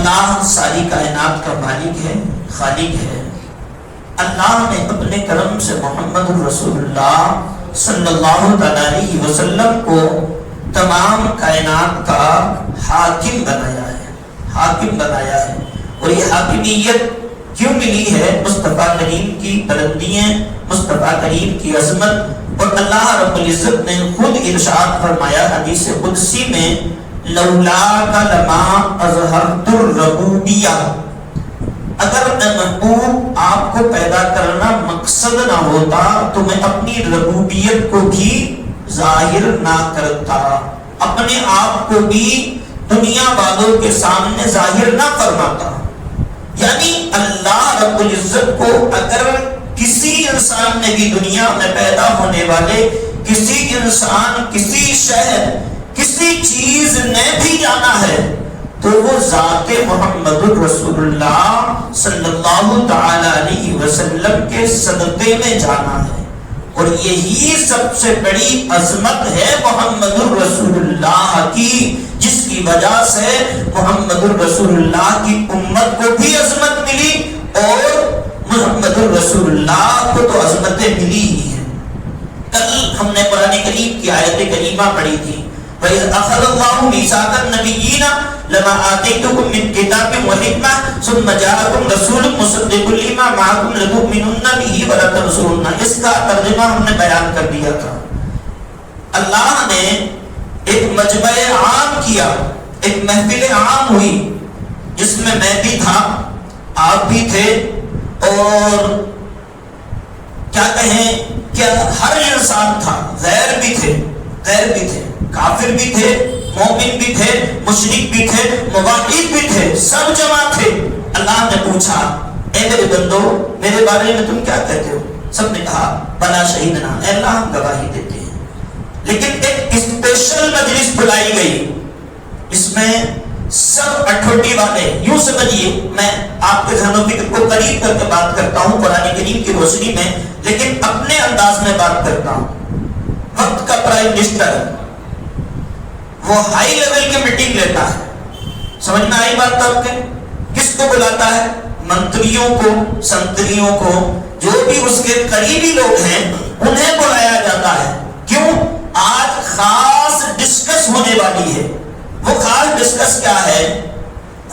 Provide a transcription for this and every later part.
اللہ ساری کائنات کا مالک ہے، خالق ہے۔ اللہ نے اپنے کرم سے محمد رسول اللہ صلی اللہ علیہ وسلم کو تمام کائنات کا حاکم بنایا ہے، حاکم بنایا ہے۔ اور یہ حاکمیت کیوں ملی ہے؟ مصطفیٰ کریم کی بلندیاں، مصطفیٰ کریم کی عظمت، اور اللہ رب العزت نے خود ارشاد فرمایا حدیث قدسی میں لولاک لما اظہرت الربوبیہ، اگر اے محبوب آپ کو پیدا کرنا مقصد نہ ہوتا تو میں اپنی ربوبیت کو بھی ظاہر نہ کرتا، اپنے آپ کو بھی دنیا والوں کے سامنے ظاہر نہ فرماتا۔ یعنی اللہ رب العزت کو اگر کسی انسان نے بھی دنیا میں پیدا ہونے والے کسی انسان، کسی شہر، کسی چیز نے بھی جانا ہے تو وہ ذات محمد رسول اللہ صلی اللہ تعالی علیہ وسلم کے صدقے میں جانا ہے۔ اور یہی سب سے بڑی عظمت ہے محمد رسول اللہ کی، جس کی وجہ سے محمد رسول اللہ کی امت کو بھی عظمت ملی اور محمد رسول اللہ کو تو عظمتیں ملی ہی ہیں۔ کل ہم نے قرآن کریم کی آیت کریمہ پڑھی تھی وَإِذْ أَخَذَ اللَّهُ مِيثَاقَ النَّبِيِّينَ لَمَا آتَيْتُكُم مِّن كِتَابٍ وَحِكْمَةٍ ثُمَّ جَاءَكُمْ رَسُولٌ مُّصَدِّقٌ لِّمَا مَعَكُمْ لَتُؤْمِنُنَّ بِهِ وَلَتَنصُرُنَّهُ۔ اس کا ترجمہ ہم نے بیان کر دیا تھا۔ اللہ نے ایک مجمع عام کیا، ایک محفل عام ہوئی جس میں بھی تھا، آپ بھی تھے، اور کیا کہیں کہ ہر انسان تھا، غیر بھی تھے، غیر بھی تھے، کافر بھی تھے، مومن بھی تھے، مشرک بھی تھے، موحد بھی تھے، سب جمع تھے۔ اللہ نے پوچھا اے میرے بندو میرے بارے میں تم کیا کہتے ہو؟ سب نے کہا بلا شہیدنا، اے اللہ ہم گواہی دیتے ہیں۔ لیکن ایک اسپیشل مجلس بلائی گئی، اس میں سب اٹھوٹی والے، یوں سمجھیے میں آپ کے ذہن و فکر کو قریب کر کے بات کرتا ہوں قرآن کریم کی روشنی میں، لیکن اپنے انداز میں بات کرتا ہوں۔ وقت کا پرائم منسٹر وہ ہائی لیول کی میٹنگ لیتا ہے، سمجھ میں آئی بات آپ کے؟ کس کو بلاتا ہے؟ منتریوں کو، سنتریوں کو، جو بھی اس کے قریبی لوگ ہیں انہیں بلایا جاتا ہے۔ کیوں؟ آج خاص ڈسکس ہونے والی ہے۔ وہ خاص ڈسکس کیا ہے؟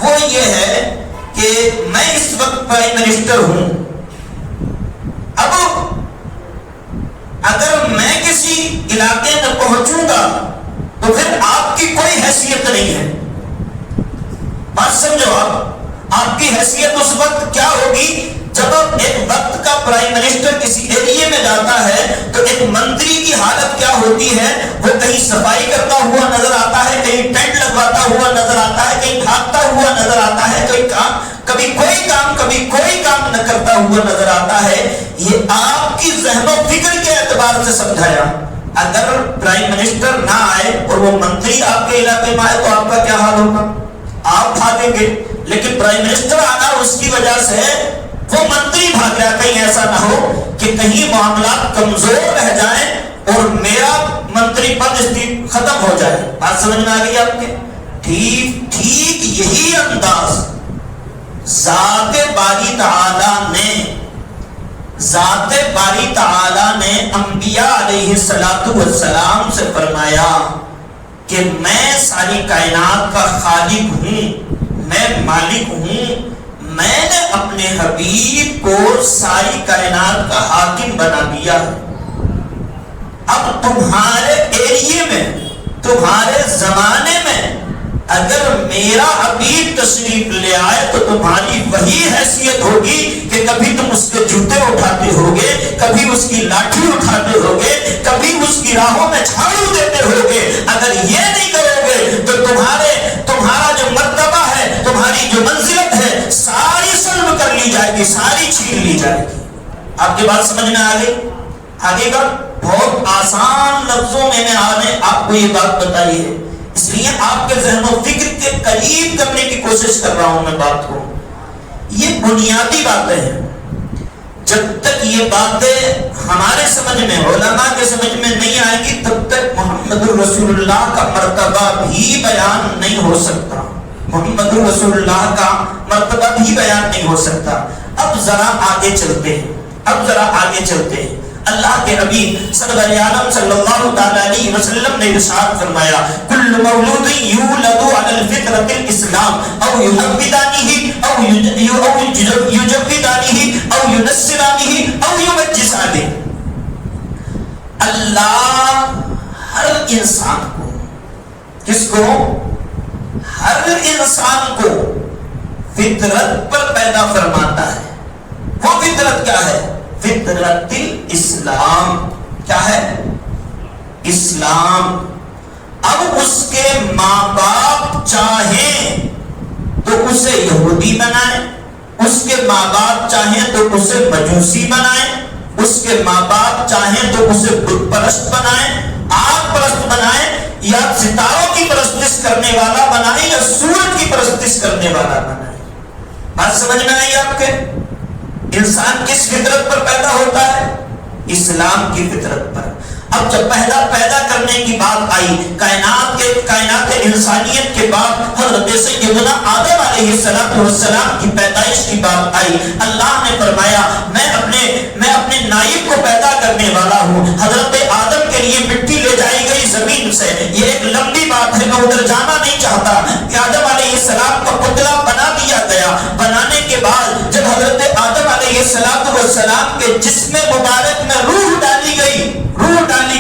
وہ یہ ہے کہ میں اس وقت پرائم منسٹر ہوں، اب اگر میں کسی علاقے میں پہنچوں گا تو پھر آپ کی کوئی حیثیت نہیں ہے۔ بات سمجھو، آپ کی حیثیت اس وقت کیا ہوگی جب ایک وقت کا پرائم منسٹر کسی ایریے میں جاتا ہے تو ایک منتری کی حالت کیا ہوتی ہے؟ وہ کہیں صفائی کرتا ہوا نظر آتا ہے، کہیں ٹینٹ لگواتا ہوا نظر آتا ہے، کہیں بھاگتا ہوا نظر آتا ہے، کبھی کوئی کام نہ کرتا ہوا نظر آتا ہے۔ یہ آپ کی ذہن و فکر کے اعتبار سے سمجھایا۔ اگر پرائم منسٹر نہ آئے اور وہ منتری آپ کے علاقے میں آئے تو آپ کا کیا حال ہوگا؟ آپ بھاگیں گے، لیکن پرائم منسٹر آنا اس کی وجہ سے وہ منتری بھاگ رہا، کہیں ایسا نہ ہو کہ کہیں معاملات کمزور رہ جائیں اور میرا منتری پد ختم ہو جائے۔ بات سمجھ میں آ گئی آپ کے؟ ٹھیک یہی انداز ذات باری تعالی نے انبیاء علیہ السلام سے فرمایا کہ میں ساری کائنات کا خالق ہوں، میں مالک ہوں، میں نے اپنے حبیب کو ساری کائنات کا حاکم بنا دیا ہے۔ اب تمہارے ایریے میں، تمہارے زمانے میں اگر میرا حبیب تشریف لے آئے تو تمہاری وہی حیثیت ہوگی کہ کبھی تم اس کے جوتے اٹھاتے ہوگے، کبھی اس کی لاٹھی اٹھاتے ہوگے، کبھی اس کی راہوں میں جھاڑو دیتے ہوگے۔ اگر یہ نہیں کرو گے تو تمہارا جو مرتبہ ہے، تمہاری جو منزلت ہے، ساری سلب کر لی جائے گی، ساری چھین لی جائے گی۔ آپ کی بات سمجھ میں آ گئی؟ آگے کا بہت آسان لفظوں میں آپ کو یہ بات بتائی ہے، اس لیے آپ کے ذہن و فکر کے قریب کرنے کی کوشش کر رہا ہوں میں بات کو۔ یہ بنیادی باتیں ہیں، جب تک یہ باتیں ہمارے سمجھ میں، علماء کے سمجھ میں نہیں آئے گی تب تک محمد رسول اللہ کا مرتبہ بھی بیان نہیں ہو سکتا۔ محمد رسول اللہ کا مرتبہ بھی بیان نہیں ہو سکتا۔ اب ذرا آگے چلتے ہیں، اب ذرا آگے چلتے ہیں۔ اللہ کے حبیب سرور عالم صلی اللہ تعالی علیہ وسلم نے ارشاد فرمایا کل مولود یولد علی الفطرۃ الاسلام او یحودانہ او یجودانہ او ینصرانہ او یمجسانہ۔ اللہ ہر انسان کو، کس کو؟ ہر انسان کو فطرت پر پیدا فرماتا ہے۔ وہ فطرت کیا ہے؟ فطرت الاسلام۔ کیا ہے؟ اسلام۔ اب اس کے ماں باپ چاہیں تو اسے یہودی بنائیں، اس کے ماں باپ چاہیں تو اسے مجوسی بنائیں، اس کے ماں باپ چاہیں تو اسے بت پرست بنائیں، آگ پرست بنائیں، یا ستاروں کی پرستش کرنے والا بنائیں، یا سورج کی پرستش کرنے والا بنائیں۔ بات سمجھ میں آئی آپ کے؟ انسان کس فطرت پر پیدا ہوتا ہے؟ اسلام کی فطرت پر۔ اب جب پیدا کرنے کی بات آئی، کائنات انسانیت کے بعد حضرت سیدنا آدم علیہ السلام کی پیدائش کی بات آئی، اللہ نے فرمایا میں اپنے نائب کو پیدا کرنے والا ہوں۔ حضرت آدم کے لیے مٹی لے جائی گئی زمین سے۔ یہ ایک لمبی بات ہے، میں ادھر جانا نہیں چاہتا کہ آدم علیہ السلام کا پتلا بنا دیا گیا۔ بنانے کے بعد جب حضرت آدم علیہ السلام کے جسم مبارک میں روح ڈالی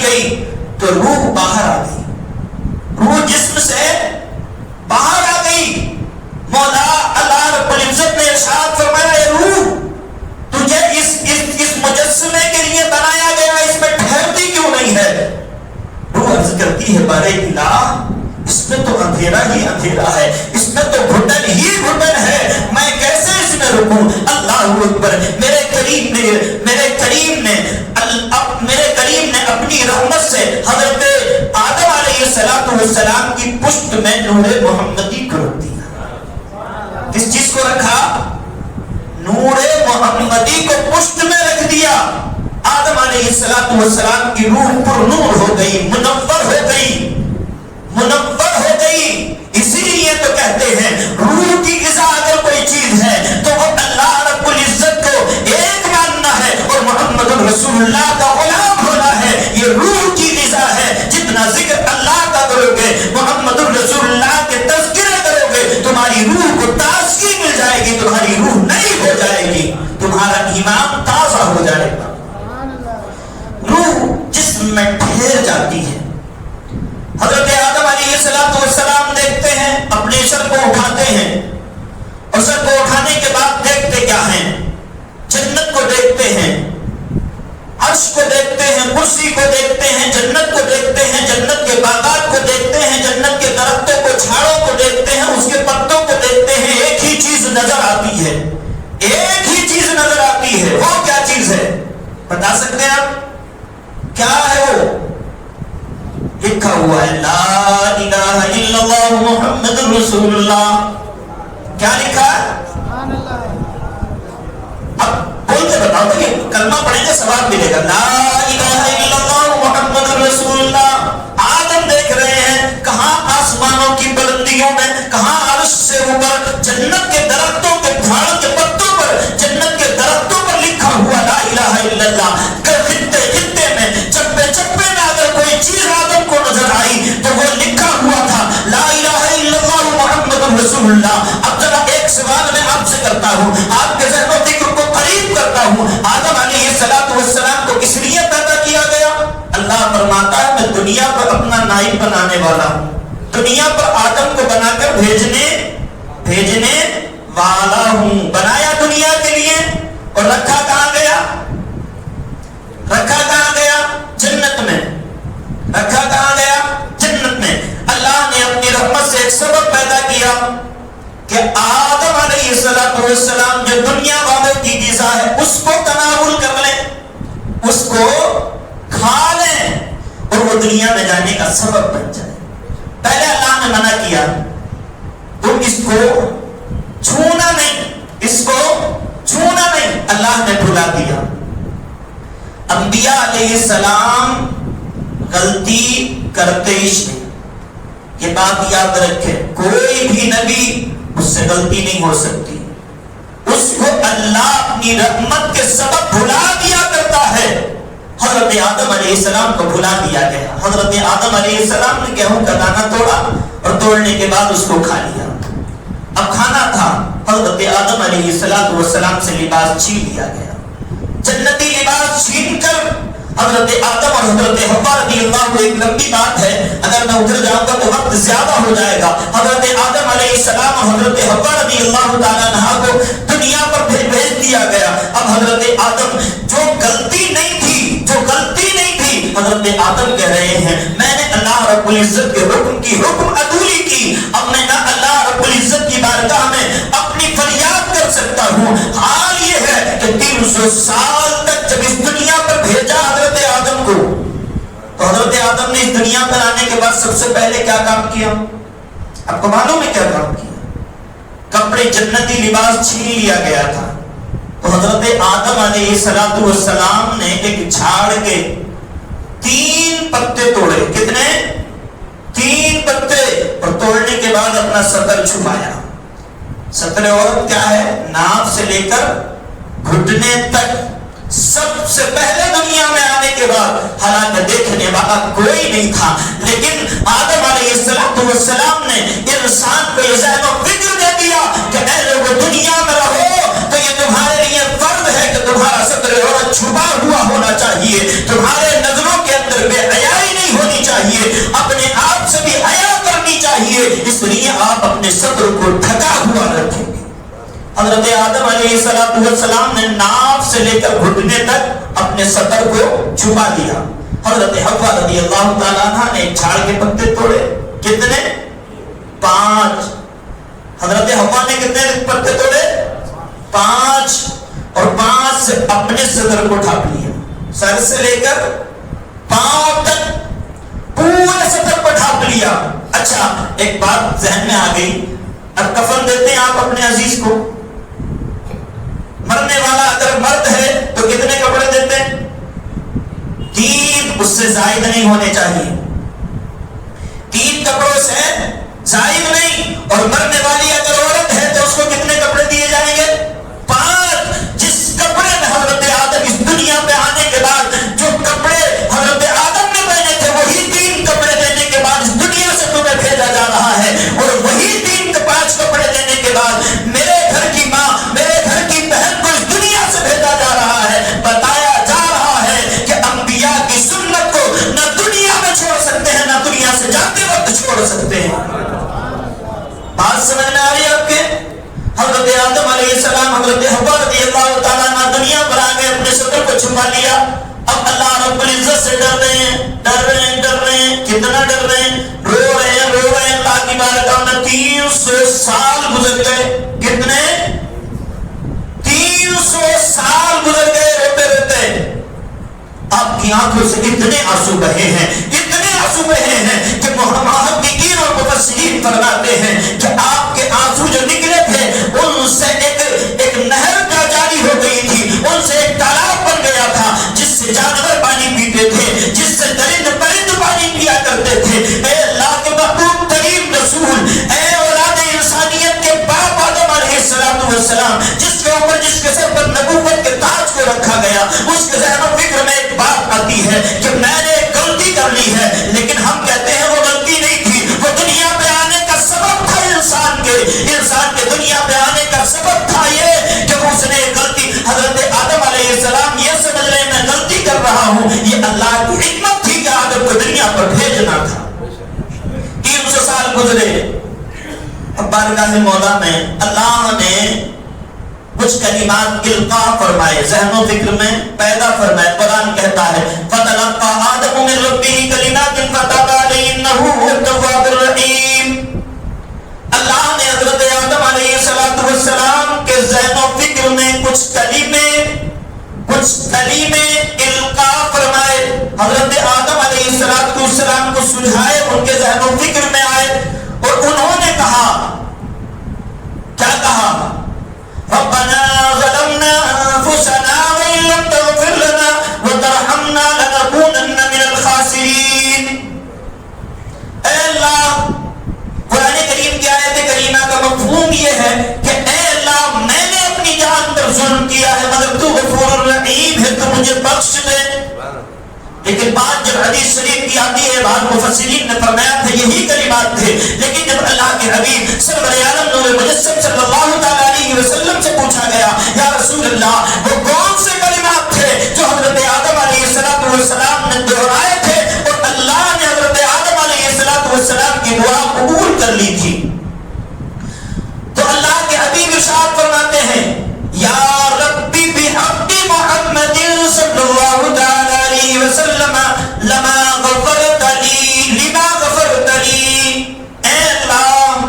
گئی تو روح باہر آ گئی، روح جسم سے باہر آ گئی۔ مولا اللہ رب العزت نے ارشاد فرمایا اے روح تجھے اس مجسمے کے لیے بنایا گیا، اس میں ٹھہرتی کیوں نہیں ہے؟ روح عرض کرتی ہے بارے الہ اس میں تو اندھیرا ہی اندھیرا ہے، اس میں تو گھٹن ہی گھٹن ہے، میں کیسے اس میں رکوں؟ اللہ اکبر۔ میرے کریم نے اپنی رحمت سے حضرت آدم علیہ السلام کی پشت میں نور محمدی کو رکھ دیا۔ کس چیز کو رکھا؟ نور محمدی کو پشت میں رکھ دیا۔ آدم علیہ السلام کی روح پر نور ہو گئی، منور ہو گئی۔ اسی لیے تو کہتے ہیں روح کی غذا اگر کوئی چیز ہے تو وہ اللہ رب العزت کو ایک ماننا ہے اور محمد رسول اللہ کا غلام ہونا ہے۔ یہ روح کی غذا ہے۔ جتنا ذکر اللہ کا کرو گے، محمد رسول اللہ کے تذکرے کرو گے، تمہاری روح کو تازگی مل جائے گی، تمہاری روح نئی ہو جائے گی، تمہارا ایمان تازہ ہو جائے گا۔ روح جسم میں ٹھہر جاتی ہے۔ حضرت آدم علیہ السلام دیکھتے ہیں، اپنے سر کو اٹھاتے ہیں، اور سر کو اٹھانے کے بعد دیکھتے کیا ہیں؟ جنت کو دیکھتے ہیں، عرش کو دیکھتے ہیں، کرسی کو دیکھتے ہیں، جنت کو دیکھتے ہیں، جنت کے باغات کو دیکھتے ہیں، جنت کے درختوں کو، جھاڑوں کو دیکھتے ہیں، اس کے پتوں کو دیکھتے ہیں۔ ایک ہی چیز نظر آتی ہے، ایک ہی چیز نظر آتی ہے۔ وہ کیا چیز ہے بتا سکتے ہیں آپ؟ کیا ہے وہ؟ لکھا ہوا ہے لا الہ الا اللہ محمد رسول اللہ۔ کیا لکھا ہے؟ اب بول کے بتاؤ تو یہ کلمہ پڑھیں گے ثواب ملے گا۔ لا الہ الا اللہ محمد رسول اللہ۔ آدم دیکھ رہے ہیں کہاں آسمانوں کی بلندیوں میں، کہاں عرش سے اوپر، جنت کے درختوں کے جھاڑوں کے پتوں پر، جنت کے درختوں پر لکھا ہوا لا الہ الا اللہ۔ خطے میں، چپے میں اگر کوئی چیز آدم کو نظر آئی تو وہ لکھا ہوا تھا لا الہ الا اللہ محمد رسول اللہ۔ اب ذرا ایک سوال میں آپ سے کرتا ہوں، آپ کے ذہن و فکر کو قریب کرتا ہوں۔ آدم علیہ السلام کو کس لیے پیدا کیا گیا؟ اللہ فرماتا ہے میں دنیا پر اپنا نائب بنانے والا ہوں، دنیا پر آدم کو بنا کر بھیجنے والا ہوں۔ بنایا دنیا کے لیے، اور رکھا کہاں گیا؟ جنت میں۔ رکھا کہاں گیا؟ جنت میں۔ اللہ نے اپنی رحمت سے ایک سبب پیدا کیا کہ آدم علیہ السلام جو دنیا والوں کی غذا ہے اس کو تناول کر لیں، اس کو کھا لیں، اور وہ دنیا میں جانے کا سبب بن جائے۔ پہلے اللہ نے منع کیا تم اس کو چھونا نہیں، اللہ نے بھلا دیا۔ انبیاء علیہ السلام غلطی کرتے ہی نہیں، یہ بات یاد رکھیں، کوئی بھی نبی اس سے غلطی نہیں ہو سکتی، اس کو اللہ اپنی رحمت کے سبب بھلا دیا کرتا ہے۔ حضرت آدم علیہ السلام کو بھلا دیا گیا، حضرت آدم علیہ السلام نے گیہوں کا دانہ توڑا اور توڑنے کے بعد اس کو کھا لیا۔ اب کھانا تھا، حضرت آدم علیہ السلام سے لباس چھین لیا گیا، جنتی لباس چھین کر حضرت آدم اور حضرت حوا رضی اللہ عنہ، ایک لمبی بات ہے، اگر میں ادھر جاؤں گا تو وقت زیادہ ہو جائے گا۔ حضرت آدم علیہ السلام اور حضرت حوا رضی اللہ تعالیٰ عنہ کو دنیا پر بھیج دیا گیا۔ اب حضرت آدم جو غلطی نہیں تھی حضرت آدم کہہ رہے ہیں میں نے اللہ رب العزت کے حکم کی حکم عدولی کی، اب میں نہ اللہ رب العزت کی بارگاہ میں اپنی فریاد کر سکتا ہوں۔ حال یہ ہے کہ 300 سال تک جب اس دنیا پر بھیجا حضرت آدم کو، تو حضرت آدم نے اس دنیا پر آنے کے بعد سب سے پہلے کیا کام کیا؟ آپ کو معلوم ہے کیا کام کیا؟ کپڑے جنتی لباس چھین لیا گیا تھا، تو حضرت آدم علیہ السلام نے ایک جھاڑ کے 3 پتے توڑے۔ کتنے؟ 3 پتے، اور توڑنے کے بعد اپنا سطر چھپایا۔ سطر عورت کیا ہے؟ ناف سے لے کر گھٹنے تک، سب سے پہلے دنیا میں آنے کے بعد، حالانکہ دیکھنے والا کوئی نہیں تھا، لیکن آدم علیہ السلام نے انسان کو یہ ذہن و فکر دے دیا کہ اے لوگوں دنیا میں رہو تو یہ تمہارے لیے فرض ہے کہ تمہارا سطر عورت چھپا ہوا ہونا چاہیے، تمہارے نظروں کے اندر بے حیائی نہیں ہونی چاہیے، اپنے آپ سے بھی حیا کرنی چاہیے، اس لیے آپ اپنے سطر کو ڈھکا ہوا رکھیں گے۔ حضرت آدم علیہ السلام نے ناف سے لے کر گھٹنے تک اپنے سطر کو چھپا دیا۔ حضرت حوا رضی اللہ تعالیٰ عنہ نے جھاڑ کے پتے توڑے۔ کتنے؟ 5۔ حضرت حوا نے کتنے پتے توڑے؟ 5، اور 5 سے اپنے صدر کو ڈھانپ لیا، سر سے لے کر پاؤں تک پورے صدر کو ڈھانپ لیا۔ اچھا ایک بات ذہن میں آ گئی، اب کفن دیتے ہیں آپ اپنے عزیز کو، مرنے والا اگر مرد ہے تو کتنے کپڑے دیتے ہیں؟ 3، اس سے زائد نہیں ہونے چاہیے، 3 کپڑوں سے زائد نہیں، اور مرنے والی اگر عورت ہے تو اس کو کتنے کپڑے دیے جائیں گے؟ 5۔ جس کپڑے میں حضرت آدم اس دنیا پہ آنے کے بعد جو کپڑے حضرت آدم نے پہنے تھے، وہی 3 کپڑے دینے کے بعد اس دنیا سے تمہیں بھیجا جا رہا ہے، اور وہی 5 کپڑے دینے کے بعد میرے گھر کی ماں، میرے گھر کی بہن کو اس دنیا سے بھیجا جا رہا ہے، بتایا جا رہا ہے کہ انبیاء کی سنت کو نہ دنیا میں چھوڑ سکتے ہیں، نہ دنیا سے جاتے وقت چھوڑ سکتے ہیں۔ بات سمجھ میں آ رہی ہے آپ کے؟ حضرت آدم علیہ السلام، حضرت حوا رضی اللہ تعالیٰ عنہ دنیا پر آ گئے، اپنے صدر کو چھپا لیا۔ اب اللہ رب العزت سے ڈر رہے ہیں، کتنا ڈر رہے ہیں؟ رو رہے ہیں اللہ کی بارگاہ میں۔ 300 سال گزر گئے۔ کتنے؟ 300 سال گزر گئے روتے روتے۔ آپ کی آنکھوں سے اتنے آنسو بہے ہیں کہ محققین اور مفسرین فرماتے ہیں کہ آپ کے آنسو جو نکلے تھے ان سے ایک نہر کا جاری ہو گئی تھی، ان سے ایک تالاب بن گیا تھا جس سے جانور پانی پیتے تھے، جس سے درند پرند پانی پیا کرتے تھے۔ اے اللہ کے محبوب ترین رسول، اے اولاد انسانیت کے باپ آدم علیہ السلام، جس کے سر پر نبوت کے تاج کو رکھا گیا، اس کے ذہن و فکر میں ایک بات آتی ہے کہ میں نے ایک غلطی کر لی ہے، لیکن ہم کہتے ہیں وہ غلطی نہیں تھی، وہ دنیا پہ آنے کا سبب تھا انسان کے دنیا پہ آنے کا سبب تھا یہ کہ اس نے غلطی۔ حضرت آدم علیہ السلام یہ سمجھ رہے میں غلطی کر رہا ہوں، یہ اللہ کی حکمت تھی کہ آدم کو دنیا پر بھیجنا تھا۔ 300 سال گزرے، اب بارگاہ مولا میں اللہ نے کچھ کلمات القاء فرمائے، ذہن و فکر میں پیدا فرمائے۔ قرآن کہتا ہے فَتَلَقَّى آدَمُ مِن رَبِّهِ كَلِمَاتٍ فَتَابَ عَلَيْهِ إِنَّهُ هُوَ التَّوَّابُ الرَّحِيمُ۔ اللہ نے حضرت آدم علیہ السلام کے ذہن و فکر میں کچھ کلمے القاء فرمائے، حضرت آدم علیہ السلام کو سجھائے، ان کے ذہن و فکر میں آئے، اور انہوں نے کہا، کیا کہا؟ ربنا ظلمنا انفسنا وان لم تغفر لنا وترحمنا لنكونن من الخاسرین۔ اے اللہ یہ بات جب حدیث شریف کی آتی ہے بعض مفسرین نے فرمایا تھا یہی کلمات تھے، لیکن جب اللہ کے حبیب سرور عالم نور مجسم صلی اللہ تعالی علیہ وسلم سے پوچھا گیا یا رسول اللہ وہ کون سے کلمات تھے جو حضرت آدم علیہ السلام نے دہرائے تھے اور اللہ نے حضرت آدم علیہ السلام کی دعا قبول کر لی تھی؟ تو اللہ کے حبیب ارشاد فرماتے ہیں یا ربی بحق محمد صلی اللہ تعالی علیہ وسلم لما غفرت لی، اے اللہ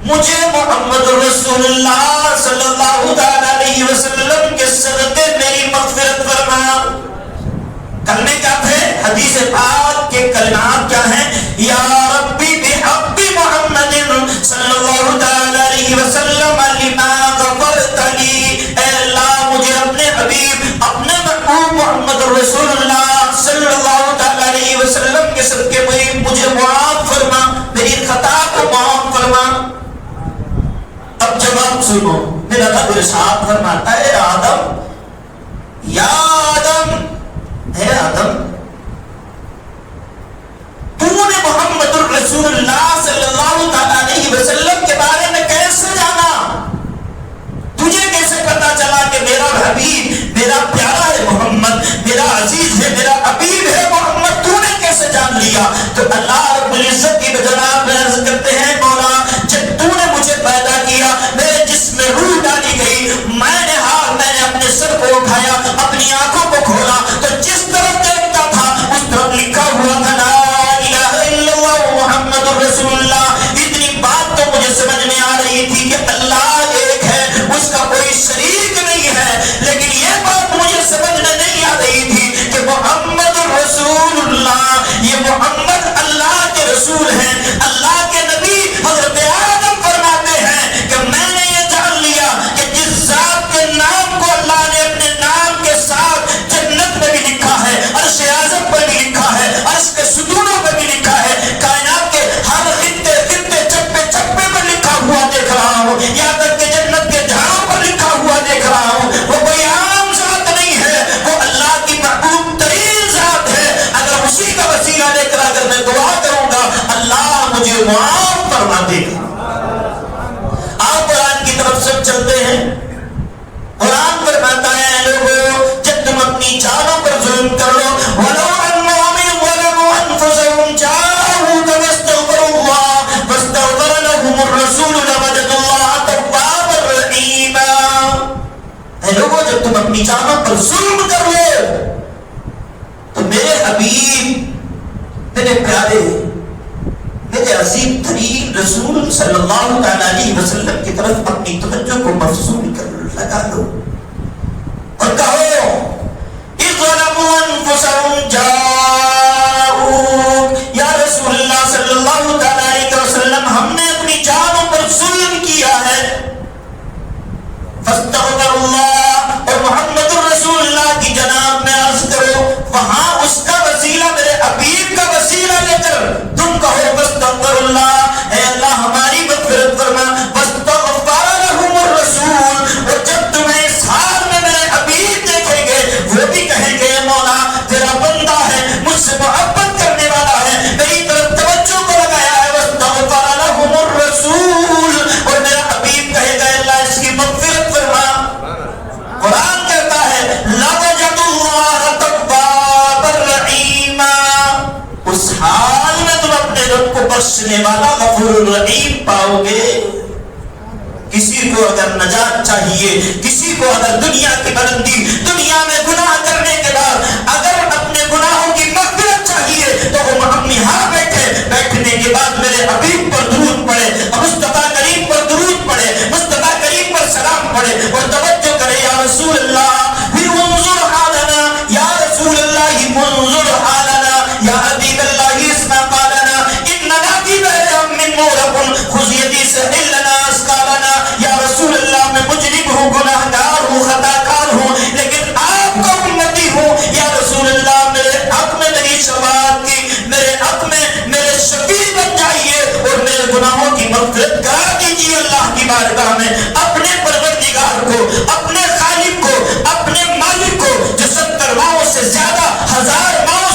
مجھے محمد رسول اللہ صلی اللہ تعالی علیہ وسلم کے صدقے میری مغفرت فرما۔ کلمے کیا تھے؟ حدیث پاک کے کلمات کیا ہیں؟ یا ربی بحق محمد صلی اللہ تعالی علیہ وسلم لما غفرت لی، اے اللہ مجھے اپنے حبیب اپنے محبوب محمد رسول اللہ صلی اللہ تعالی علیہ وسلم کے صدقے مجھے معاف فرما، میری خطا کو معاف فرما۔ اب جواب سنو، میرا رب ارشاد فرماتا ہے آدم، یا آدم، اے آدم تو نے محمد الرسول اللہ صلی اللہ تعالی علیہ وسلم کے بارے میں کیسے جانا؟ تجھے کیسے پتا چلا کہ میرا حبیب میرا پیارا ہے محمد، میرا عزیز ہے، میرا حبیب ہے محمد، تو نے کیسے جان لیا؟ تو اللہ رب العزت کی جناب میں عرض کرتے ہیں مولا جب تو نے مجھے پیدا کیا میرے جسم میں روح ڈالی گئی، میں نے اپنے سر کو اٹھایا، اپنی آنکھوں کو کھولا تو جس طرف دیکھتا تھا اس طرف لکھا ہوا تھا لا الہ الا اللہ محمد رسول اللہ۔ اتنی بات تو مجھے سمجھ میں آ رہی تھی کہ اللہ ایک ہے، اس کا کوئی شریک نہیں ہے، لیکن یہ بات مجھے سمجھ میں نہیں آ رہی تھی کہ محمد رسول اللہ، یہ محمد اللہ کے رسول ہیں، اللہ کے نبی حضرت آدم فرماتے ہیں کہ میں نے یہ جان لیا کہ جس ذات کے نام کو اللہ نے اپنے نام کے ساتھ جنت میں بھی لکھا ہے، عرش اعظم پر بھی لکھا ہے، عرش کے ستونوں پر بھی لکھا ہے، کائنات کے ہر خطے خطے چپے چپے پر لکھا ہوا دیکھ رہا ہوں، یہاں تک کہ جنت کے جھاڑوں پر لکھا ہوا دیکھ رہا ہوں، وہ کوئی عام ذات نہیں ہے، وہ اللہ کی محبوب ترین ذات ہے۔ اگر اسی کا وسیلہ لے کر اگر میں دعا کروں گا اللہ مجھے معاف فرما دے گا۔ آپ قرآن کی طرف سے چلتے ہیں، قرآن فرماتا ہے لوگوں جب تم اپنی جانوں پر ظلم کر لو وَلَوْ أَنَّهُمْ ظَلَمُوا أَنفُسَهُمْ جَاءُوكَ فَاسْتَغْفَرُوا اللَّهَ وَاسْتَغْفَرَ لَهُمُ الرَّسُولُ لَوَجَدُوا اللَّهَ تَوَّابًا رَحِيمًا۔ اے لوگوں جب تم اپنی جانوں پر ظلم کر لو تو میرے حبیب میرے پیارے میرے عظیم ترین رسول صلی اللہ تعالی علیہ وسلم کی طرف اپنی توجہ کو مبذول کر لگا دو اور کہو اِذْ ظَلَمُوا أَنفُسَهُمْ جَاءُوكَ، یا رسول اللہ صلی اللہ تعالی علیہ وسلم ہم نے اپنی جانوں پر ظلم کیا ہے، فاستغفر اللہ، اور محمد الرسول اللہ کی جناب میں عرض کرو وہاں اس کا وسیلہ میرے حبیب کا وسیلہ لے کر تم کہو فاستغفر اللہ، اے اللہ ہماری مغفرت فرما، فاستغفر لهم الرسول، اور جب تمہیں اس حال میں میرے حبیب دیکھیں گے وہ بھی کہیں گے مولا تیرا بندہ ہے، مجھ سے محبت کرنے والا ہے، میری طرف توجہ کو لگایا ہے، فاستغفر لهم الرسول، اور میرا حبیب کہے گا اللہ اس کی مغفرت فرما۔ قرآن کہتا ہے لَوَجَدُوا اللَّهَ تَوَّابًا رَحِيمًا، اس حال میں تم اپنے رب کو بخشنے والا غفور الرحیم پاؤ گے۔ کسی کو اگر نجات چاہیے، کسی کو اگر دنیا کی بلندی، دنیا میں گناہ کرنے کے بعد اگر اپنے گناہوں کی مغفرت چاہیے تو وہ محمد یہاں بیٹھنے کے بعد میرے حبیب پر درود پڑھے، مصطفیٰ کریم پر درود پڑھے، مصطفیٰ کریم پر سلام پڑھے اور توجہ کرے یا رسول اللہ انظر حالنا، یا رسول اللہ منظر حالنا، یا حبیب اللہ اسمع قالنا اننا فی بحر من مغرق خذ یدی سہل لنا اسقالنا، یا رسول اللہ میں مجرم ہوں، گناہ گار ہوں، خطا کار ہوں، لیکن آپ کا امتی ہوں، یا رسول اللہ میرے حق میں میری شفاعت کی، میرے حق میں میرے شفیع بن جائیے اور میرے گناہوں کی مغفرت کرا دیجیے اللہ کی بارگاہ میں۔ اپنے پروردگار کو، اپنے خالق کو، اپنے مالک کو جو 70 ماہوں سے زیادہ، 1000 ماہ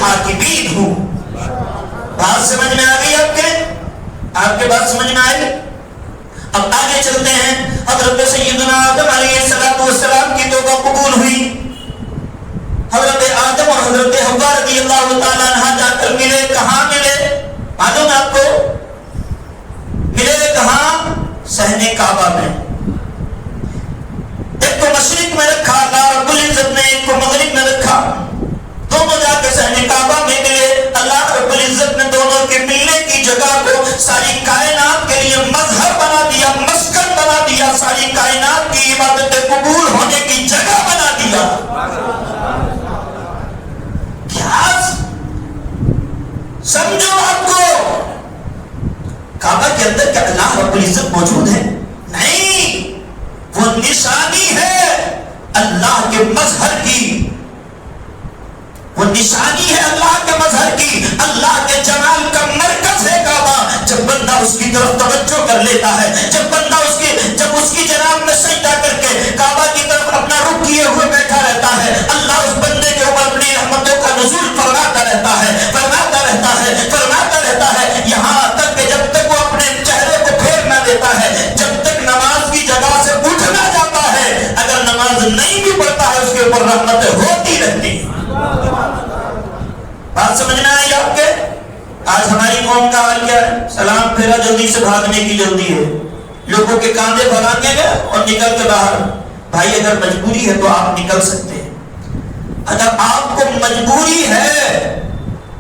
الحاکمین ہوں. بات سمجھ میں آ گئی آپ کے بات سمجھ میں آئی؟ اب آگے چلتے ہیں. حضرت سیدنا آدم علیہ السلام کی توبہ قبول ہوئی. حضرت آدم اور حضرت حوا رضی اللہ تعالیٰ عنہ جا کر ملے. کہاں ملے معلوم ہے آپ کو؟ ملے کہاں؟ صحن کعبہ میں. ایک کو مشرق میں رکھا اللہ رب العزت نے, ایک کو مغرب میں رکھا. دونوں جا کے صحن کعبہ میں ملے. اللہ رب العزت نے دونوں کے ملنے کی جگہ کو ساری کائنات کے لیے مظہر بنا دیا, مسکن بنا دیا, ساری کائنات کی عبادت قبول ہونے کی جگہ بنا دیا. کیا سمجھو آپ کو کعبہ کے اندر کیا اللہ رب العزت موجود ہے؟ نہیں, وہ نشانی ہے اللہ کے مظہر کی. وہ نشانی ہے اللہ کے مظہر کی. اللہ کے جمال کا مرکز ہے کعبہ. جب بندہ اس کی طرف توجہ کر لیتا ہے, جب بندہ جب اس کی جناب میں سجدہ کر کے کعبہ کی طرف اپنا رخ کیے ہوئے بیٹھا رہتا ہے, اللہ اس بندے کے اوپر اپنی رحمتوں کا نزول فرماتا رہتا ہے, فرماتا رہتا ہے, فرماتا رہتا ہے, یہاں تک کہ جب تک وہ اپنے چہرے کو پھیر نہ دیتا ہے, جب تک نماز کی جگہ سے اٹھ نہ جاتا ہے, اگر نماز نہیں بھی پڑھتا ہے اس کے اوپر رحمتیں ہوتی رہتی ہیں. بات سمجھ میں آئی آپ کے؟ آج ہماری قوم کا حال کیا ہے؟ سلام پھیرا جلدی سے بھاگنے کی جلدی ہے. لوگوں کے کاندھے بھگانے گئے اور نکل کے باہر. بھائی اگر مجبوری ہے تو آپ نکل سکتے ہیں. اگر آپ کو مجبوری ہے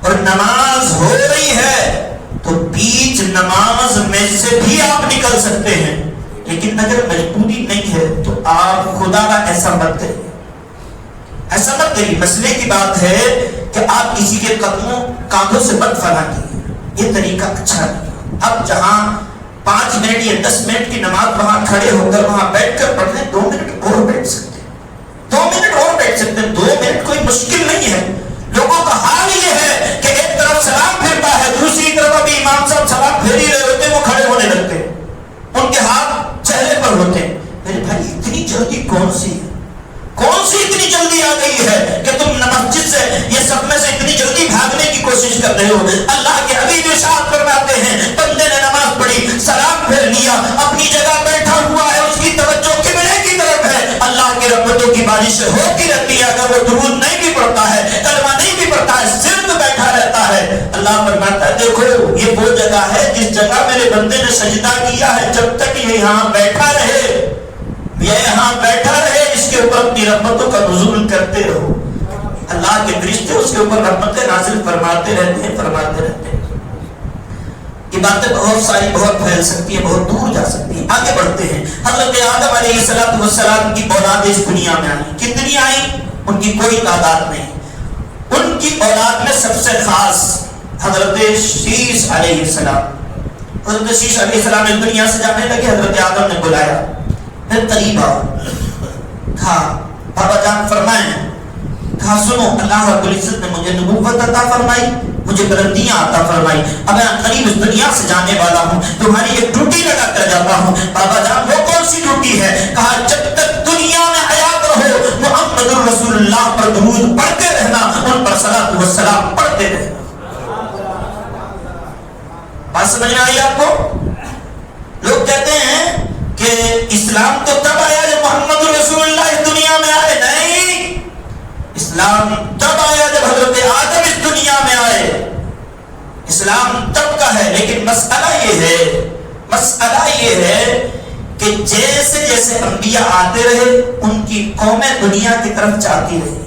اور نماز ہو رہی ہے تو بیچ نماز میں سے بھی آپ نکل سکتے ہیں. لیکن اگر مجبوری نہیں ہے تو آپ خدا کا ایسا مت کریے, ایسا مت کریے. مسئلے کی بات ہے کہ آپ کسی کے قدموں کاندھوں سے مت فنا کیجیے, یہ طریقہ اچھا نہیں. اب جہاں 5 منٹ یا 10 منٹ کی نماز وہاں کھڑے ہو کر وہاں بیٹھ کر پڑھنے 2 منٹ اور بیٹھ سکتے ہیں, 2 منٹ اور بیٹھ سکتے ہیں. 2 منٹ کوئی مشکل نہیں ہے. لوگوں کا حال یہ ہے کہ ایک طرف سلام پھیرتا ہے, دوسری طرف ابھی امام صاحب سلام پھیر ہی رہے ہوتے ہیں, وہ کھڑے ہونے لگتے ہیں, ان کے ہاتھ چہرے پر ہوتے ہیں. میرے بھائی اتنی جلدی کون سی ہے؟ کون سی اتنی جلدی آ گئی ہے کہ تم مسجد سے یہ سب میں سے اتنی جلدی بھاگنے کی کوشش کر رہے ہو؟ اللہ کے حبیب ارشاد فرماتے ہیں, بندے نے نماز پڑھی, سلام پھیر لیا, اپنی جگہ بیٹھا ہوا ہے, اس کی توجہ قبلے کی طرف ہے, اللہ کی رحمتوں کی بارش ہوتی رہتی ہے. اگر وہ درود نہیں بھی پڑھتا ہے, کلمہ نہیں بھی پڑھتا ہے, صرف بیٹھا رہتا ہے, اللہ فرماتا ہے دیکھو یہ وہ جگہ ہے جس جگہ میرے بندے نے سجدہ کیا ہے, جب تک یہ یہاں بیٹھا رہے, یہ یہاں بیٹھا رہے, اس کے اوپر اپنی رحمتوں کا نزول کرتے رہو. اللہ کے فرشتے اس کے اوپر رحمتیں نازل فرماتے رہتے ہیں, فرماتے رہتے ہیں. یہ باتیں بہت ساری بہت پھیل سکتی ہیں, بہت دور جا سکتی ہیں. آگے بڑھتے ہیں. حضرت آدم علیہ السلام کی اولاد اس دنیا میں آئی. کتنی آئی؟ ان کی کوئی تعداد نہیں. ان کی اولاد میں سب سے خاص حضرت شیش علیہ السلام. حضرت شیش علیہ السلام اس دنیا سے جانے لگے. حضرت آدم نے بلایا, پھر قریب آؤ. کہا بابا جان فرمائیں. کہا سنو, اللہ رب العزت نے مجھے نبوت عطا فرمائی, مجھے بلندیاں عطا فرمائی, اب میں قریب اس دنیا سے جانے والا ہوں, تمہاری ایک ڈیوٹی لگا کر جاتا ہوں. بابا جان وہ کون سی ڈیوٹی ہے؟ کہا جب تک دنیا میں حیات رہو محمد رسول اللہ پر درود پڑھتے رہنا, ان پر صلاۃ و سلام پڑھتے رہنا. بات سمجھ میں آئی آپ کو؟ لوگ کہتے ہیں کہ اسلام تو تب آیا جب محمد رسول اللہ اس دنیا میں آئے. نہیں, اسلام تب آیا جب حضرت آدم اس دنیا میں آئے. اسلام تب کا ہے, لیکن مسئلہ یہ ہے کہ جیسے جیسے انبیاء آتے رہے ان کی قومیں دنیا کی طرف جاتی رہی.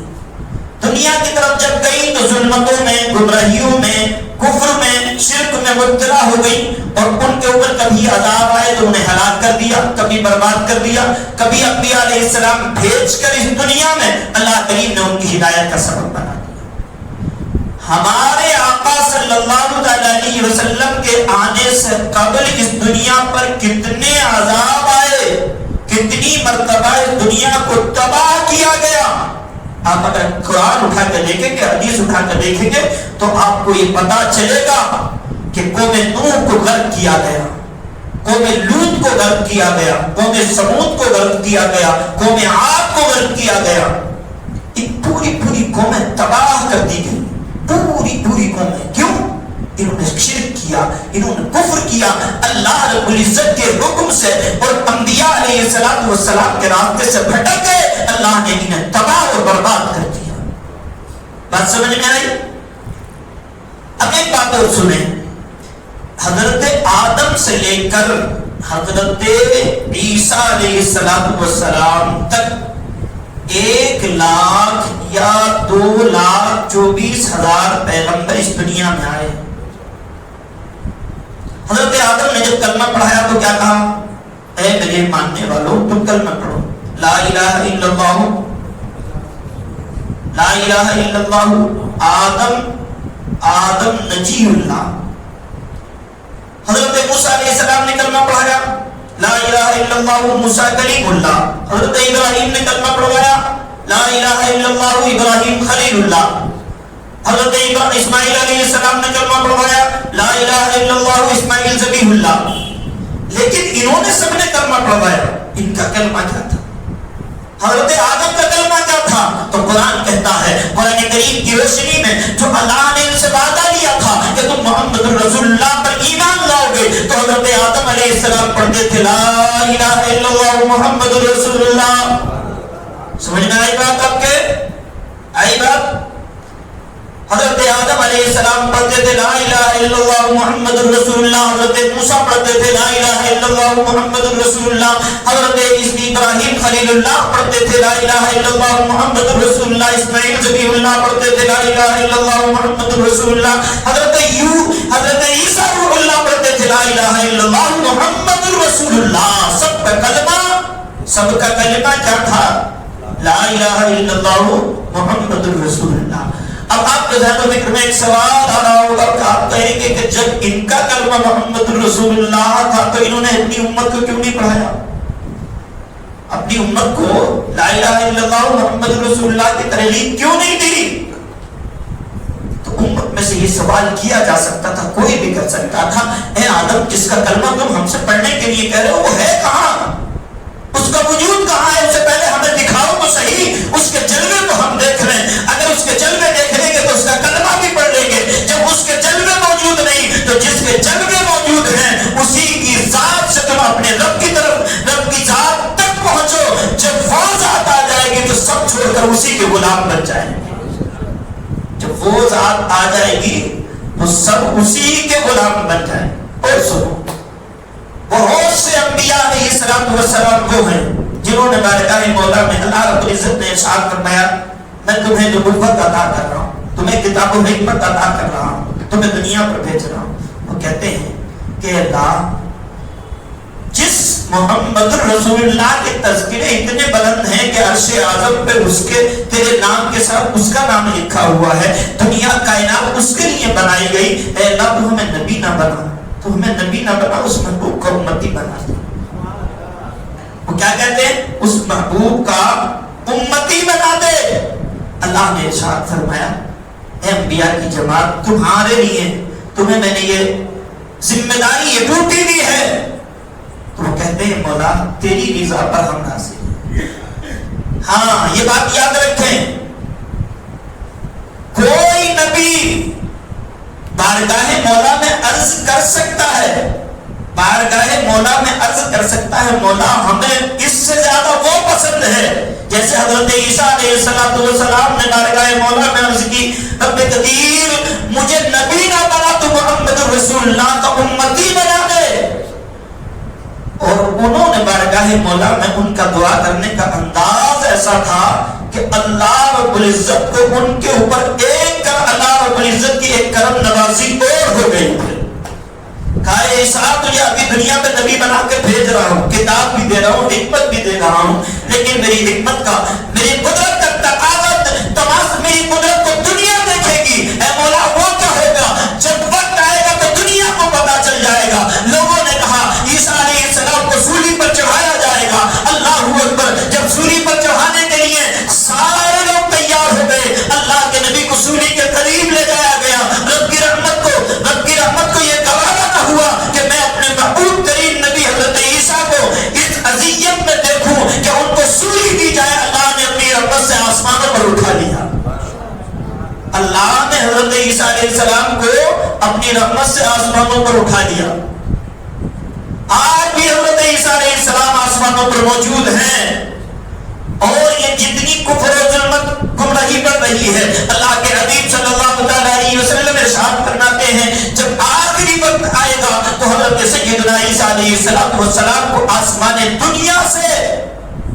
دنیا کی طرف جب گئی تو ظلمتوں میں, گمراہیوں میں, کفر میں, شرک میں مبتلا ہو گئی, اور ان کے اوپر کبھی عذاب آئے تو انہیں ہلاک کر دیا, کبھی برباد کر دیا, کبھی انبیاء علیہ السلام بھیج کر اس دنیا میں اللہ کریم نے ان کی ہدایت کا سبب بنا دیا. ہمارے آقا صلی اللہ علیہ وسلم کے آنے سے قبل اس دنیا پر کتنے عذاب آئے, کتنی مرتبہ اس دنیا کو تباہ کیا گیا. آپ اگر قرآن اٹھا کر دیکھیں گے, حدیث اٹھا کر دیکھیں گے تو آپ کو یہ پتا چلے گا کہ قوم نوح کو غرق کیا گیا, قوم لوط کو غرق کیا گیا, قوم سمود کو غرق کیا گیا, قوم عاد کو غرق کیا گیا. یہ پوری قومیں تباہ کر دی گئی, مشرکوں میں. کیوں؟ انہوں نے شرک کیا, انہوں نے کفر کیا, اللہ رب العزت کے حکم سے اور انبیاء علیہ السلام کے راستے سے بھٹک گئے. اللہ نے انہیں تباہ اور برباد کر دیا. بات سمجھ میں آئی؟ اب ایک بات اور سنیں, حضرت آدم سے لے کر حضرت عیسیٰ علیہ السلام تک 1,00,000 یا 2,24,000 پیغمبر اس دنیا میں آئے. حضرت آدم نے جب کلمہ پڑھایا تو کیا کہا؟ اے میرے ماننے والوں, تم کلمہ پڑھو, لا الہ الا اللہ, لا الہ الا اللہ. آدم نجی اللہ. حضرت موسیٰ علیہ السلام نے کلمہ پڑھایا, لا الہ الا اللہ موسیٰ کلیم اللہ. حضرت ابراہیم نے کلمہ پڑھوایا, لا الہ الا اللہ ابراہیم خلیل اللہ. حضرت اسماعیل علیہ السلام نے کلمہ پڑھوایا, لا الہ الا اللہ اسماعیل ذبیح اللہ. لیکن انہوں نے سب نے کلمہ پڑھوایا, ان کا کلمہ کیا تھا؟ حضرت آدم کا کلمہ کیا تھا؟ تو قرآن کہتا ہے, قرآن کریم کی روشنی میں جو اللہ نے ان سے وعدہ لیا تھا کہ تم محمد رسول اللہ پر ایمان لاؤ گے, تو حضرت آدم علیہ السلام پڑھتے تھے لا الہ الا اللہ محمد رسول اللہ. سمجھ میں آئی بات آپ کے؟ آئی بات؟ حضرت آدم علیہ السلام پڑھتے تھے لا الہ الا اللہ محمد رسول اللہ. حضرت موسیٰ پڑھتے تھے لا الہ الا اللہ محمد رسول اللہ. حضرت ابراہیم خلیل اللہ پڑھتے تھے لا الہ الا اللہ محمد رسول اللہ. اسماعیل ذبیح اللہ پڑھتے تھے لا الہ الا اللہ محمد رسول اللہ. حضرت عیسیٰ روح اللہ پڑھتے تھے لا الہ الا اللہ محمد رسول اللہ. سب کا کلمہ کیا تھا؟ لا الہ الا اللہ محمد رسول اللہ. اب آپ کے ذہن و فکر میں ایک سوال آ رہا ہوگا کہ آپ کہیں گے کہ جب ان کا کلمہ محمد رسول اللہ تھا تو انہوں نے اپنی امت کو کیوں نہیں پڑھایا؟ اپنی امت کو لا الہ الا اللہ محمد رسول اللہ کی ترغیب کیوں نہیں دی؟ تو امت میں سے یہ سوال کیا جا سکتا تھا, کوئی بھی کر سکتا تھا, اے آدم جس کا کلمہ تم ہم سے پڑھنے کے لیے کہہ رہے ہو وہ ہے کہاں؟ اس کا وجود کہاں ہے؟ اس سے پہلے ہمیں دکھاؤ تو صحیح. اس کے جلوے کو ہم دیکھ رہے ہیں, اگر اس کے جلوے دیکھ لیں گے تو اس کا کلمہ بھی پڑھ لیں گے. جب اس کے جلوے موجود نہیں تو جس کے جلوے موجود ہیں اسی کی ذات سے تم اپنے رب کی طرف, رب کی ذات تک پہنچو. جب وہ ذات آ جائے گی تو سب چھوڑ کر اسی کے غلام بن جائیں گے. جب وہ ذات آ جائے گی تو سب اسی کے غلام بن جائیں. اور سنو, بہت سے انبیاء علیہ السلام وہ ہیں جنہوں نے بارگاہ مولا میں اللہ رب العزت نے ارشاد فرمایا, میں تمہیں نبوت عطا کر رہا ہوں, تمہیں کتاب و حکمت عطا کر رہا ہوں, تمہیں دنیا پر بھیج رہا ہوں. وہ کہتے ہیں کہ اللہ جس محمد رسول اللہ کے تذکرے اتنے بلند ہیں کہ عرش اعظم پہ اس کے تیرے نام کے ساتھ اس کا نام لکھا ہوا ہے, دنیا کائنات اس کے لیے بنائی گئی, اے اللہ تو ہمیں نبی نہ بنا, تو ہمیں نبی نہ بنا, اس محبوب کا امتی بنا دے. وہ کیا کہتے ہیں؟ اس محبوب کا امتی بنا دے. اللہ نے ارشاد فرمایا, اے انبیاء کی جماعت تمہارے لیے, تمہیں میں نے یہ ذمہ داری, یہ ڈیوٹی دی ہے. تو وہ کہتے ہیں مولا تیری رضا پر ہم ناصر ہیں. ہاں یہ بات یاد رکھیں, کوئی نبی بارگاہ مولا میں عرض کر سکتا ہے, بارگاہ مولا میں عرض کر سکتا ہے مولا ہمیں اس سے زیادہ وہ پسند ہے. جیسے حضرت عیسیٰ علیہ السلام نے بارگاہ مولا میں عرض کی, رب قدیر مجھے نبی نہ بنا تو محمد رسول اللہ کا امتی بنا دے. اور انہوں نے بارگاہ مولا میں ان کا دعا کرنے کا انداز ایسا تھا کہ اللہ رب العزت کو ان کے اوپر اللہ رب العزت کی ایک کرم نوازی اور ہو گئی تھی. کہا عیسیٰ تجھے ابھی دنیا میں نبی بنا کے بھیج رہا ہوں, کتاب بھی دے رہا ہوں, حکمت بھی دے رہا ہوں, لیکن میری حکمت کا, میری قدرت کا تقاضا, تمام میری قدرت کو دنیا دیکھے گی. اے مولا وہ کیا ہوگا؟ جب وقت آئے گا تو دنیا کو پتا چل جائے گا. لوگوں نے کہا عیسیٰ علیہ السلام کو سولی پر چڑھایا جائے گا. اللہ اکبر, جب سولی پر چڑھانے کے لیے سارے لوگ تیار ہو گئے, اللہ کے نبی کو سولی کے قریب لے جایا گیا. رب کی رحمت کو یہ گوارا نہ ہوا کہ میں اپنے محبوب ترین نبی حضرت عیسیٰ کو اس اذیت میں دیکھوں کہ ان کو سولی دی جائے. اللہ نے اپنی رحمت سے آسمانوں پر اٹھا لیا. عیسیٰ علیہ السلام کو اپنی رحمت سے آسمانوں پر اٹھا دیا. آج بھی حضرت عیسیٰ علیہ السلام آسمانوں پر موجود ہیں اور یہ جتنی کفر و ظلمت گمراہی بڑھ رہی ہے، اللہ کے حبیب صلی اللہ علیہ وسلم ارشاد فرماتے ہیں جب آخری وقت آئے گا تو حضرت سیدنا عیسیٰ علیہ السلام کو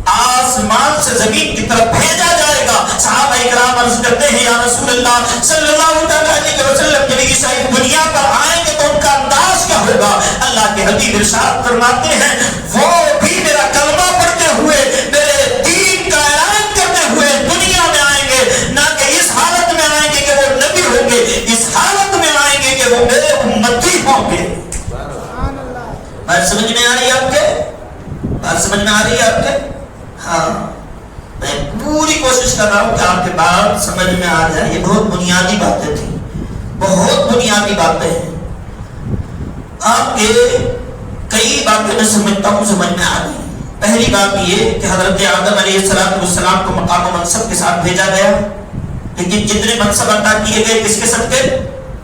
آسمان سے زمین کی طرف بھیجا جائے گا. صحابہ اکرام عرض کرتے ہیں یا رسول اللہ صلی اللہ علیہ وسلم جب عیسیٰ دنیا پر آئیں گے تو ان کا انداز کیا ہوگا؟ اللہ کے حبیب ارشاد فرماتے ہیں وہ بھی میرا کلمہ پڑھتے ہوئے میرے دین کا اعلان کرتے ہوئے دنیا میں آئیں گے، نہ کہ اس حالت میں آئیں گے کہ وہ نبی ہوں گے، اس حالت میں آئیں گے کہ وہ میرے امتی ہوں گے. بات سمجھ میں آ رہی ہے آپ کے؟ بات سمجھ میں آ رہی ہے آپ کے؟ ہاں، میں پوری کوشش کر رہا ہوں کہ آپ کے بات سمجھ میں آ جائے. یہ بہت بنیادی باتیں تھیں، بہت بنیادی باتیں ہیں. آپ کے کئی باتیں میں سمجھتا ہوں سمجھ میں آ گئی. پہلی بات یہ کہ حضرت آدم علیہ السلام کو مقام و منصب کے ساتھ بھیجا گیا، لیکن جتنے منصب عطا کیے گئے کس کے صدقے؟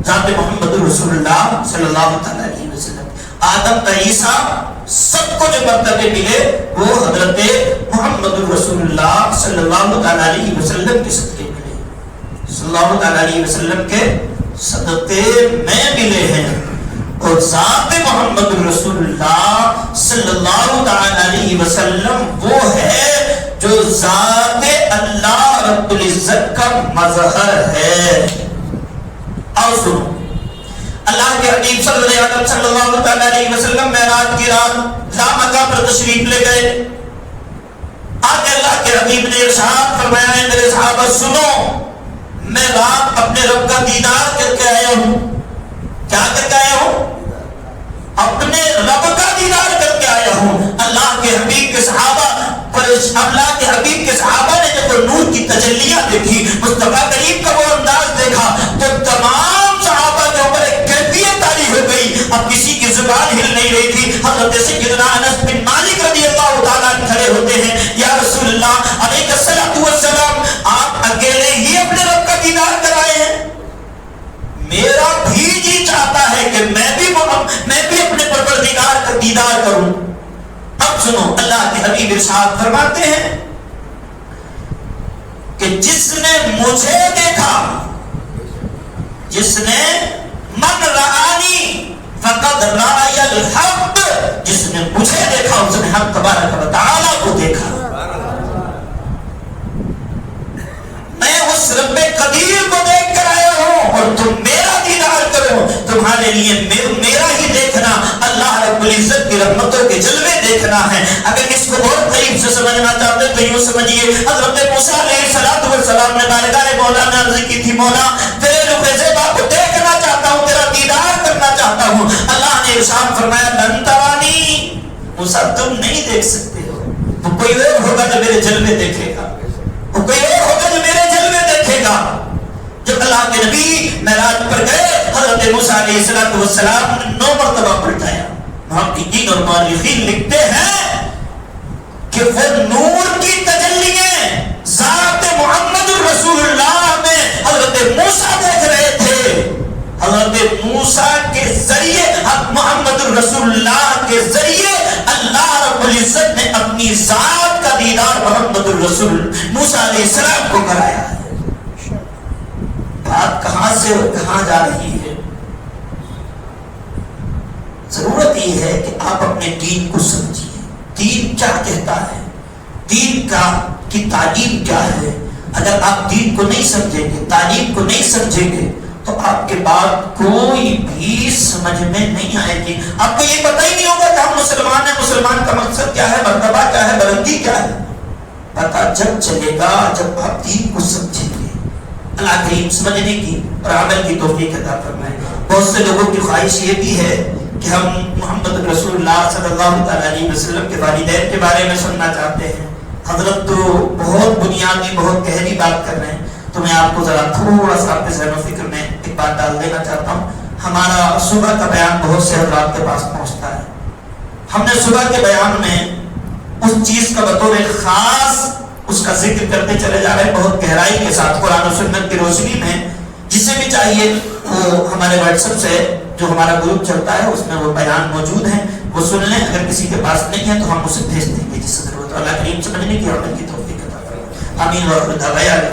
ذات محمد رسول اللہ صلی اللہ علیہ وسلم. آدم کا عیسیٰ سب کو جو مرتبے ملے وہ حضرت محمد رسول اللہ صلی اللہ علیہ وسلم کے صدقے ملے، صلی اللہ علیہ وسلم کے صدقے میں ملے ہیں. اور ذات محمد رسول اللہ صلی اللہ علیہ وسلم وہ ہے جو ذات اللہ رب العزت کا مظہر ہے. اور سنو، اللہ کے حبیب صلی اللہ علیہ وسلم معراج کی رات لامکہ پر تشریف لے گئے. آج اللہ کے حبیب نے ارشاد فرمایا ہے میرے صحابہ سنو، میں رات اپنے رب کا دیدار کر کے آیا ہوں. کیا کر کے آیا ہوں؟ اپنے رب کا دیدار کر کے آیا ہوں. اللہ کے حبیب کے صحابہ اللہ کے حبیب کے صحابہ نے جب وہ نور کی تجلیاں دیکھی، مصطفیٰ کریم کا وہ انداز دیکھا تو تمام صحابہ کے اوپر ایک کیفیت تاری ہو گئی. اب کسی کی زبان ہل نہیں رہی تھی. حضرت سیدنا انس بن مالک رضی اللہ تعالیٰ کھڑے ہوتے ہیں، یا رسول اللہ علیہ الصلوۃ والسلام آپ اکیلے ہی اپنے رب کا دیدار کرائے ہیں؟ میرا بھی جی چاہتا ہے کہ میں بھی اپنے پروردگار کا دیدار کروں. اب سنو، اللہ کے حبیب ارشاد فرماتے ہیں کہ جس نے مجھے دیکھا، جس نے من رآنی فقد رأی الحق، جس نے مجھے دیکھا اس نے حق تبارک و تعالیٰ کو دیکھا. میں اس رب قدیر کو دیکھ کر آیا ہوں اور تم میرا دیدار کرو. تمہارے لیے میرا ہی دیکھنا اللہ رب العزت کی رحمتوں کے جلوے دیکھنا ہے. اگر اس کو بہت قریب سے سمجھنا چاہتے تو یوں سمجھیے، حضرت موسیٰ علیہ السلام نے بارگاہ مولا میں عرض کی تھی مولا تیرے رخ زیبا کو دیکھنا چاہتا ہوں، تیرا دیدار کرنا چاہتا ہوں. اللہ نے ارشاد فرمایا لن ترانی، موسیٰ تم نہیں دیکھ سکتے ہو، تو کوئی اور ہوگا جو میرے جلوے دیکھے گا، کوئی اور ہوگا جو میرے جلوے دیکھے گا. جب اللہ کے نبی معراج پر گئے، حضرت موسیٰ علیہ السلام نے 9 مرتبہ پلٹایا. محققین اور مؤرخین لکھتے ہیں کہ وہ نور کی تجلیاں ذات محمد رسول اللہ میں حضرت موسیٰ دیکھ رہے تھے. حضرت موسیٰ کے ذریعے، محمد رسول اللہ کے ذریعے اللہ رب العزت نے اپنی ذات کا دیدار محمد الرسول موسیٰ علیہ السلام کو کرایا ہے. بات کہاں سے اور کہاں جا رہی ہے؟ ضرورت یہ ہے کہ آپ اپنے دین کو سمجھیے. دین کیا کہتا ہے، دین کی تعلیم کیا ہے. اگر آپ دین کو نہیں سمجھیں گے، تعلیم کو نہیں سمجھیں گے تو آپ کے بعد کوئی بھی سمجھ میں نہیں آئے گی. آپ کو یہ پتہ ہی نہیں ہوگا کہ ہم مسلمان ہیں، مسلمان کا مقصد کیا ہے، مرتبہ کیا ہے، بلندی کیا ہے. پتہ جب چلے گا جب آپ دین کو سمجھیں گے. اللہ کریم سمجھنے کی اور عمل کی توفیق عطا فرمائے. بہت سے لوگوں کی خواہش یہ بھی ہے کہ ہم محمد رسول اللہ صلی اللہ علیہ وسلم کے والدین کے بارے میں سننا چاہتے ہیں. حضرت تو بہت بنیادی بہت گہری بات کر رہے ہیں، تو میں آپ کو ذرا تھوڑا سا آپ کے ذہن و فکر میں ایک بات ڈال دینا چاہتا ہوں. ہمارا صبح کا بیان بہت سے حضرات کے پاس پہنچتا ہے. ہم نے صبح کے بیان میں اس چیز کا بطور خاص اس کا ذکر کرتے چلے جا رہے ہیں بہت گہرائی کے ساتھ قرآن و سنت کی روشنی میں، جسے بھی چاہیے وہ ہمارے واٹس ایپ سے جو ہمارا گروپ چلتا ہے اس میں وہ بیان موجود ہیں، وہ سن لیں، اگر کسی کے پاس نہیں ہے تو ہم اسے بھیج دیں گے جس ضرورت اللہ کریم سمجھنے کی اور کی توفیق عطا فرمائے۔ آمین و